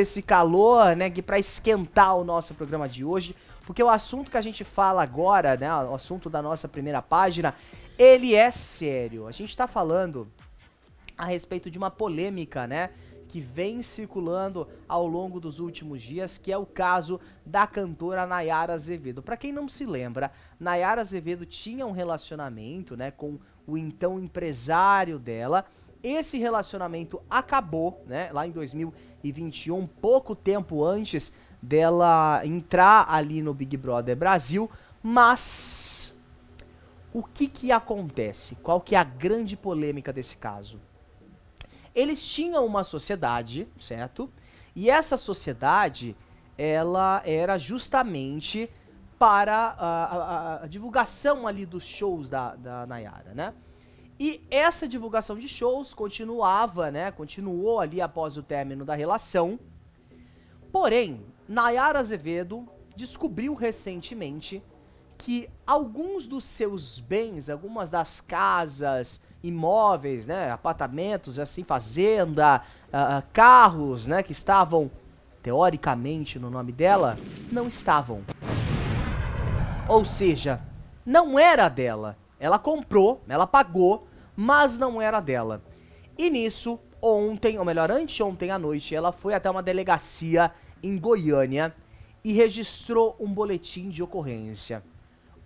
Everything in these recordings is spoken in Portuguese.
esse calor, né, que para esquentar o nosso programa de hoje, porque o assunto que a gente fala agora, né, o assunto da nossa primeira página, ele é sério. A gente tá falando a respeito de uma polêmica, né, que vem circulando ao longo dos últimos dias, que é o caso da cantora Nayara Azevedo. Para quem não se lembra, Nayara Azevedo tinha um relacionamento, né, com o então empresário dela. Esse relacionamento acabou, né, lá em 2021, pouco tempo antes dela entrar ali no Big Brother Brasil, mas o que acontece? Qual que é a grande polêmica desse caso? Eles tinham uma sociedade, certo? E essa sociedade, ela era justamente para a divulgação ali dos shows da Nayara, né? E essa divulgação de shows continuava, né? Continuou ali após o término da relação. Porém, Nayara Azevedo descobriu recentemente que alguns dos seus bens, algumas das casas, imóveis, né, apartamentos, assim, fazenda, carros, né, que estavam teoricamente no nome dela, não estavam. Ou seja, não era dela. Ela comprou, ela pagou, mas não era dela. E nisso, ontem, ou melhor, anteontem à noite, ela foi até uma delegacia em Goiânia e registrou um boletim de ocorrência.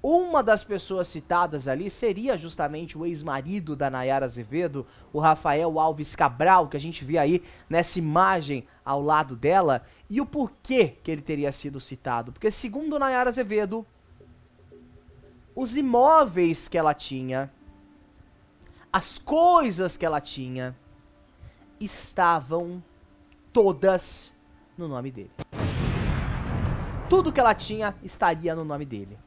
Uma das pessoas citadas ali seria justamente o ex-marido da Nayara Azevedo, o Rafael Alves Cabral, que a gente vê aí nessa imagem ao lado dela. E o porquê que ele teria sido citado? Porque segundo Nayara Azevedo, os imóveis que ela tinha, as coisas que ela tinha, estavam todas no nome dele. Tudo que ela tinha estaria no nome dele.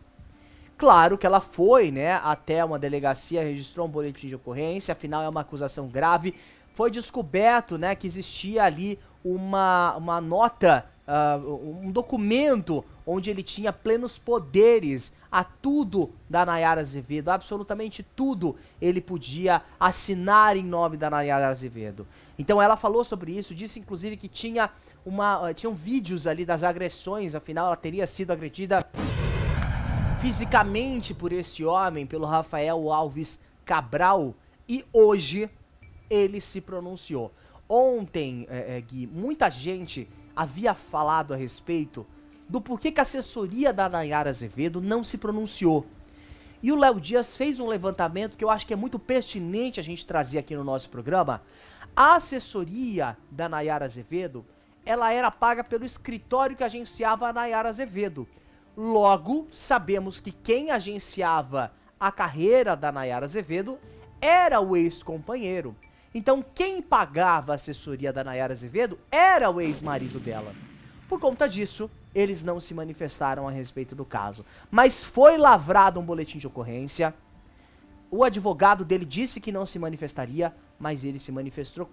Claro que ela foi, né, até uma delegacia, registrou um boletim de ocorrência, afinal é uma acusação grave. Foi descoberto, né, que existia ali uma nota, um documento onde ele tinha plenos poderes a tudo da Nayara Azevedo, absolutamente tudo ele podia assinar em nome da Nayara Azevedo. Então ela falou sobre isso, disse inclusive que tinham vídeos ali das agressões, afinal ela teria sido agredida fisicamente por esse homem, pelo Rafael Alves Cabral, e hoje ele se pronunciou. Ontem, Gui, muita gente havia falado a respeito do porquê que a assessoria da Nayara Azevedo não se pronunciou. E o Léo Dias fez um levantamento que eu acho que é muito pertinente a gente trazer aqui no nosso programa. A assessoria da Nayara Azevedo, ela era paga pelo escritório que agenciava a Nayara Azevedo. Logo, sabemos que quem agenciava a carreira da Nayara Azevedo era o ex-companheiro. Então, quem pagava a assessoria da Nayara Azevedo era o ex-marido dela. Por conta disso, eles não se manifestaram a respeito do caso. Mas foi lavrado um boletim de ocorrência. O advogado dele disse que não se manifestaria, mas ele se manifestou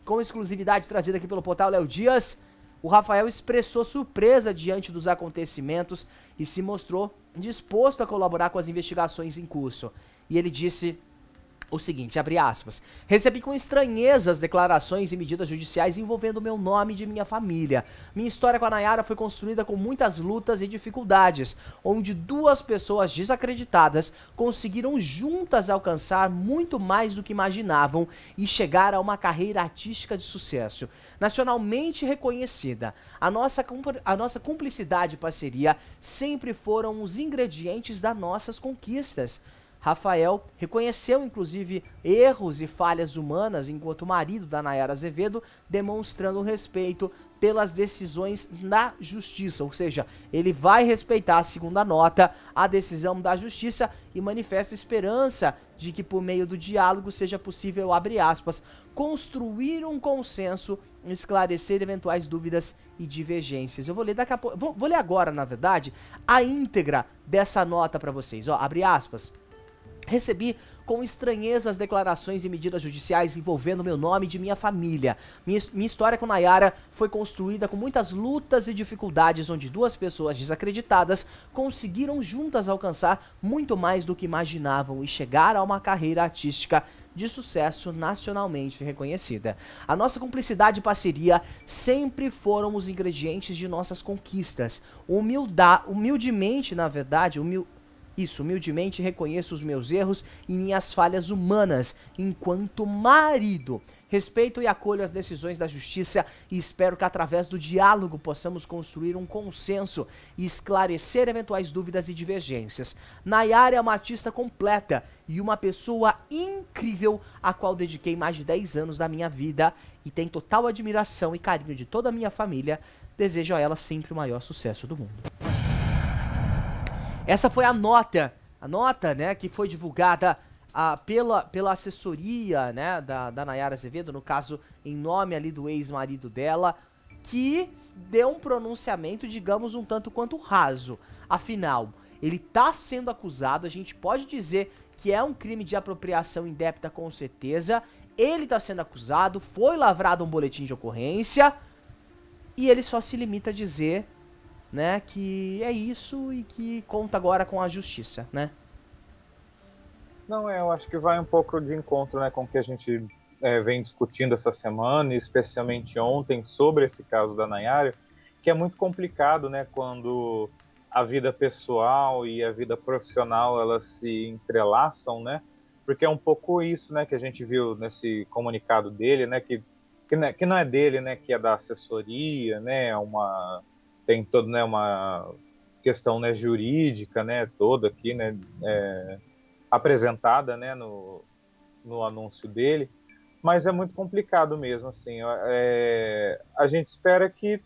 com exclusividade trazida aqui pelo portal Léo Dias. O Rafael expressou surpresa diante dos acontecimentos e se mostrou disposto a colaborar com as investigações em curso. E ele disse o seguinte, abre aspas, recebi com estranheza as declarações e medidas judiciais envolvendo meu nome e de minha família. Minha história com a Nayara foi construída com muitas lutas e dificuldades, onde duas pessoas desacreditadas conseguiram juntas alcançar muito mais do que imaginavam e chegar a uma carreira artística de sucesso, nacionalmente reconhecida. A nossa cumplicidade e parceria sempre foram os ingredientes das nossas conquistas. Rafael reconheceu, inclusive, erros e falhas humanas enquanto marido da Nayara Azevedo, demonstrando respeito pelas decisões da justiça, ou seja, ele vai respeitar, segundo a nota, a decisão da justiça e manifesta esperança de que por meio do diálogo seja possível, abre aspas, construir um consenso, esclarecer eventuais dúvidas e divergências. Eu vou ler daqui a pouco, vou ler agora, na verdade, a íntegra dessa nota para vocês, ó, abre aspas. Recebi com estranheza as declarações e medidas judiciais envolvendo meu nome e de minha família. Minha história com Nayara foi construída com muitas lutas e dificuldades, onde duas pessoas desacreditadas conseguiram juntas alcançar muito mais do que imaginavam e chegar a uma carreira artística de sucesso nacionalmente reconhecida. A nossa cumplicidade e parceria sempre foram os ingredientes de nossas conquistas. Humildemente, na verdade, humildemente reconheço os meus erros e minhas falhas humanas enquanto marido. Respeito e acolho as decisões da justiça e espero que através do diálogo possamos construir um consenso e esclarecer eventuais dúvidas e divergências. Nayara é uma artista completa e uma pessoa incrível a qual dediquei mais de 10 anos da minha vida e tem total admiração e carinho de toda a minha família. Desejo a ela sempre o maior sucesso do mundo. Essa foi a nota, né, que foi divulgada pela assessoria, né, da Nayara Azevedo, no caso, em nome ali do ex-marido dela, que deu um pronunciamento, digamos, um tanto quanto raso. Afinal, ele tá sendo acusado, a gente pode dizer que é um crime de apropriação indébita com certeza, ele tá sendo acusado, foi lavrado um boletim de ocorrência, e ele só se limita a dizer, né, que é isso e que conta agora com a justiça, né? Não, eu acho que vai um pouco de encontro, né, com o que a gente vem discutindo essa semana, e especialmente ontem, sobre esse caso da Nayara, que é muito complicado, né, quando a vida pessoal e a vida profissional, elas se entrelaçam, né, porque é um pouco isso, né, que a gente viu nesse comunicado dele, né, que não é dele, né, que é da assessoria, né, tem toda, né, uma questão, né, jurídica, né, toda aqui, né, apresentada, né, no anúncio dele, mas é muito complicado mesmo, assim, a gente espera que,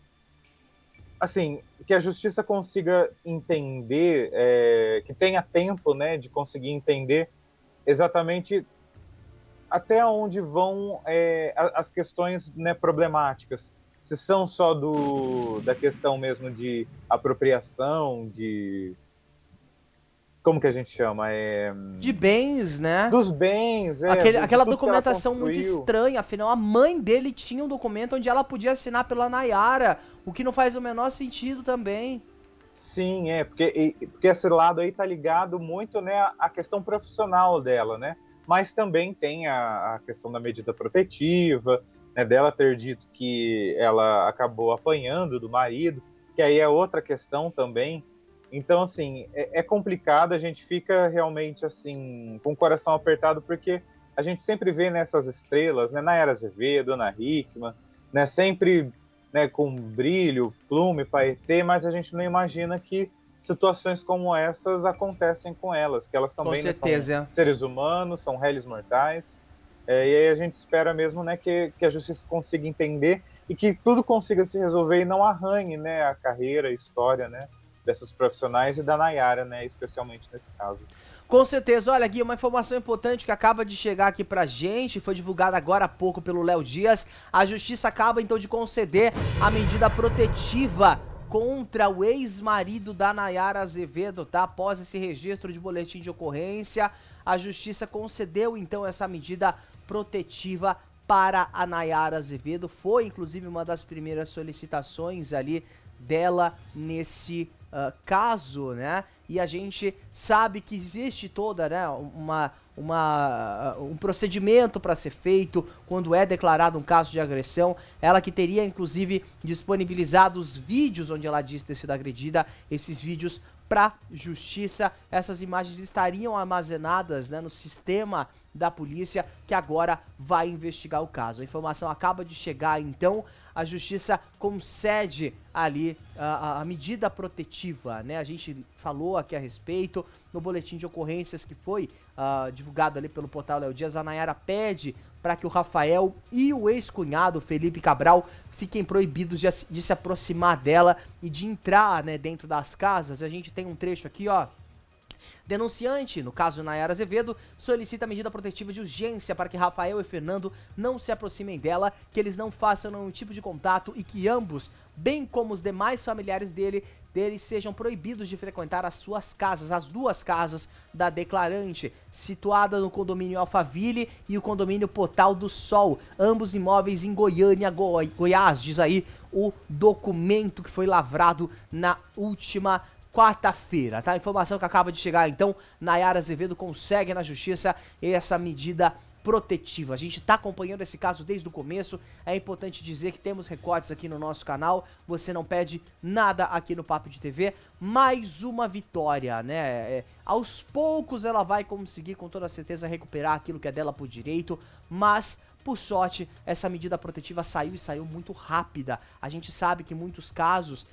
assim, que a justiça consiga entender, que tenha tempo, né, de conseguir entender exatamente até onde vão as questões, né, problemáticas, se são só da questão mesmo de apropriação, como que a gente chama? De bens, né? Dos bens, Aquela documentação muito estranha, afinal a mãe dele tinha um documento onde ela podia assinar pela Nayara, o que não faz o menor sentido também. Sim, porque esse lado aí tá ligado muito, né, à questão profissional dela, né? Mas também tem a questão da medida protetiva, né, dela ter dito que ela acabou apanhando do marido, que aí é outra questão também. Então, assim, é complicado, a gente fica realmente, assim, com o coração apertado, porque a gente sempre vê nessas estrelas, né, Nayara Azevedo, Ana Hickman, né, sempre, né, com brilho, plume, paetê, mas a gente não imagina que situações como essas acontecem com elas, que elas também, né, são seres humanos, são réis mortais, e aí a gente espera mesmo, né, que a justiça consiga entender e que tudo consiga se resolver e não arranhe, né, a carreira, a história, né, dessas profissionais e da Nayara, né, especialmente nesse caso. Com certeza. Olha, Gui, uma informação importante que acaba de chegar aqui pra gente, foi divulgada agora há pouco pelo Léo Dias. A justiça acaba então de conceder a medida protetiva contra o ex-marido da Nayara Azevedo, tá? Após esse registro de boletim de ocorrência, a justiça concedeu então essa medida protetiva para a Nayara Azevedo. Foi inclusive uma das primeiras solicitações ali dela nesse caso, né? E a gente sabe que existe toda, né, um procedimento para ser feito quando é declarado um caso de agressão. Ela que teria inclusive disponibilizado os vídeos onde ela diz ter sido agredida, esses vídeos para justiça. Essas imagens estariam armazenadas, né, no sistema da polícia, que agora vai investigar o caso. A informação acaba de chegar, então a justiça concede ali a medida protetiva, né? A gente falou aqui a respeito no boletim de ocorrências que foi divulgado ali pelo portal Léo Dias. A Nayara pede para que o Rafael e o ex-cunhado Felipe Cabral fiquem proibidos de se aproximar dela e de entrar, né, dentro das casas. A gente tem um trecho aqui, ó. Denunciante, no caso Nayara Azevedo, solicita medida protetiva de urgência para que Rafael e Fernando não se aproximem dela, que eles não façam nenhum tipo de contato e que ambos, bem como os demais familiares deles sejam proibidos de frequentar as suas casas, as duas casas da declarante, situada no condomínio Alphaville e o condomínio Portal do Sol, ambos imóveis em Goiânia, Goiás, diz aí o documento que foi lavrado na última quarta-feira, tá? Informação que acaba de chegar, então, Nayara Azevedo consegue na justiça essa medida protetiva. A gente tá acompanhando esse caso desde o começo, é importante dizer que temos recortes aqui no nosso canal, você não perde nada aqui no Papo de TV, mais uma vitória, né, aos poucos ela vai conseguir com toda certeza recuperar aquilo que é dela por direito, mas por sorte essa medida protetiva saiu e saiu muito rápida. A gente sabe que em muitos casos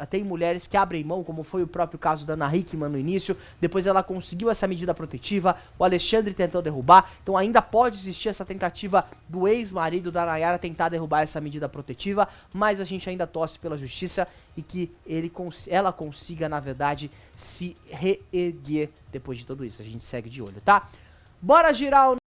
tem mulheres que abrem mão, como foi o próprio caso da Ana Hickman no início, depois ela conseguiu essa medida protetiva, o Alexandre tentou derrubar, então ainda pode existir essa tentativa do ex-marido da Nayara tentar derrubar essa medida protetiva, mas a gente ainda torce pela justiça e que ela consiga, na verdade, se reerguer depois de tudo isso. A gente segue de olho, tá? Bora girar o